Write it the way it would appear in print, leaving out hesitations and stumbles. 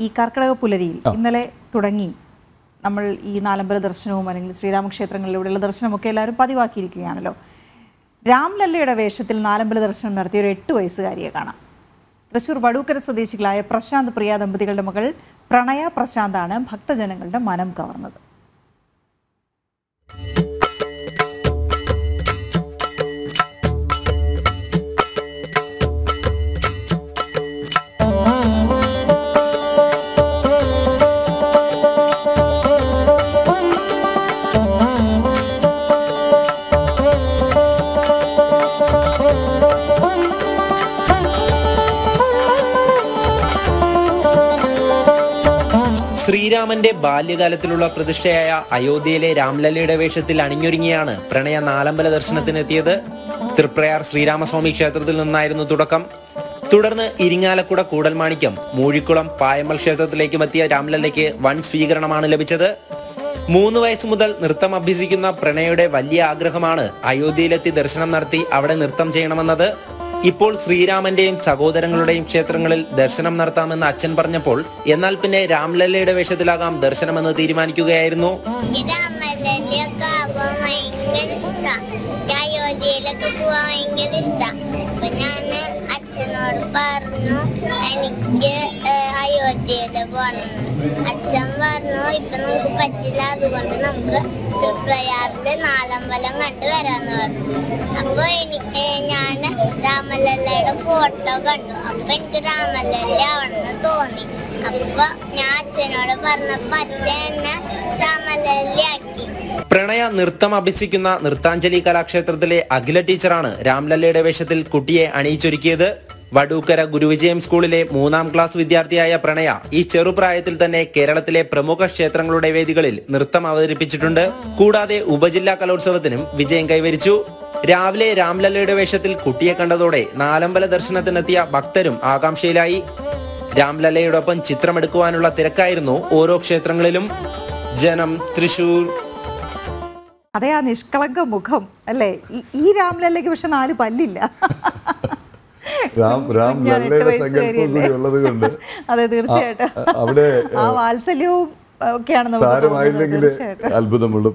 ഈ കർക്കിടക പുലരിയിൽ ഇന്നലെ തുടങ്ങി നമ്മൾ ഈ നാലമ്പല ദർശനവും അല്ലെങ്കിൽ ശ്രീരാമക്ഷേത്രങ്ങളിലൂടെയുള്ള ദർശനമൊക്കെ എല്ലാവരും പതിവാക്കിയിരിക്കുകയാണല്ലോ. രാംലല്ലയുടെ വേഷത്തിൽ നാലമ്പല ദർശനം നടത്തിയ ഒരു 8 വയസ്സുകാരിയെ കാണാം. തൃശ്ശൂർ വടൂക്കര സ്വദേശികളായ പ്രശാന്ത് പ്രിയ ദമ്പതികളുടെ മകൾ പ്രണയ പ്രശാന്താണ് ഭക്തജനങ്ങളുടെ മനം കവർന്നത്. ശ്രീരാമന്റെ ബാല്യകാലത്തിലുള്ള പ്രതിഷ്ഠയായ അയോധ്യയിലെ രാംലല്ലയുടെ വേഷത്തിൽ അണിഞ്ഞൊരുങ്ങിയാണ് പ്രണയ നാലമ്പല ദർശനത്തിനെത്തിയത്. തൃപ്രയാർ ശ്രീരാമസ്വാമി ക്ഷേത്രത്തിൽ നിന്നായിരുന്നു തുടക്കം. തുടർന്ന് ഇരിങ്ങാലക്കുട കൂടൽമാണിക്യം, മൂഴിക്കുളം പായമ്മൽ ക്ഷേത്രത്തിലേക്കും എത്തിയ രാംലല്ലയ്ക്ക് വൻ സ്വീകരണമാണ് ലഭിച്ചത്. 3 വയസ്സ് മുതൽ നൃത്തം അഭ്യസിക്കുന്ന പ്രണയയുടെ വലിയ ആഗ്രഹമാണ് അയോധ്യയിലെത്തി ദർശനം നടത്തി അവിടെ നൃത്തം ചെയ്യണമെന്നത്. ഇപ്പോൾ ശ്രീരാമന്റെയും സഹോദരങ്ങളുടെയും ക്ഷേത്രങ്ങളിൽ ദർശനം നടത്താമെന്ന് അച്ഛൻ പറഞ്ഞപ്പോൾ എന്നാൽ പിന്നെ രാംലല്ലയുടെ വേഷത്തിലാകാം ദർശനമെന്ന് തീരുമാനിക്കുകയായിരുന്നു. അച്ഛനോട് പറഞ്ഞു എനിക്ക് അയോധ്യയില് പോകണം. അച്ഛൻ പറഞ്ഞു ഇപ്പൊ നമുക്ക് പറ്റില്ല, അതുകൊണ്ട് നമുക്ക് തൃപ്രയാറില് നാലമ്പലം കണ്ടു വരാന്ന് പറഞ്ഞു. അപ്പൊ ഞാൻ രാമലല്ലയുടെ ഫോട്ടോ കണ്ടു. അപ്പൊ എനിക്ക് രാമലല്ല ആവണമെന്ന് തോന്നി. അപ്പൊ ഞാൻ അച്ഛനോട് പറഞ്ഞപ്പോ അച്ഛൻ എന്നെ രാമലല്ലയാക്കി. പ്രണയ നൃത്തം അഭ്യസിക്കുന്ന നൃത്താഞ്ജലി കലാക്ഷേത്രത്തിലെ അഖില ടീച്ചറാണ് രാംലല്ലയുടെ വേഷത്തിൽ കുട്ടിയെ അണിയിച്ചൊരുക്കിയത്. വടൂക്കര ഗുരുവിജയം സ്കൂളിലെ 3ാം ക്ലാസ് വിദ്യാർത്ഥിയായ പ്രണയ ഈ ചെറുപ്രായത്തിൽ തന്നെ കേരളത്തിലെ പ്രമുഖ ക്ഷേത്രങ്ങളുടെ വേദികളിൽ നൃത്തം അവതരിപ്പിച്ചിട്ടുണ്ട്. കൂടാതെ ഉപജില്ലാ കലോത്സവത്തിനും വിജയം കൈവരിച്ചു. രാവിലെ രാംലല്ലയുടെ വേഷത്തിൽ കുട്ടിയെ കണ്ടതോടെ നാലമ്പല ദർശനത്തിനെത്തിയ ഭക്തരും ആകാംക്ഷയിലായി. രാംലല്ലയോടൊപ്പം ചിത്രമെടുക്കുവാനുള്ള തിരക്കായിരുന്നു ഓരോ ക്ഷേത്രങ്ങളിലും. ജനം, തൃശൂർ. അതെ, ആ നിഷ്കളങ്ക മുഖം അല്ലേ. ഈ രാംലല്ലയ്ക്ക് പക്ഷെ 4 പല്ലില്ല. അതെ, തീർച്ചയായിട്ടും ആ വാത്സല്യവും ഒക്കെയാണ് നമുക്ക് അത്ഭുതമുള്ളൂ.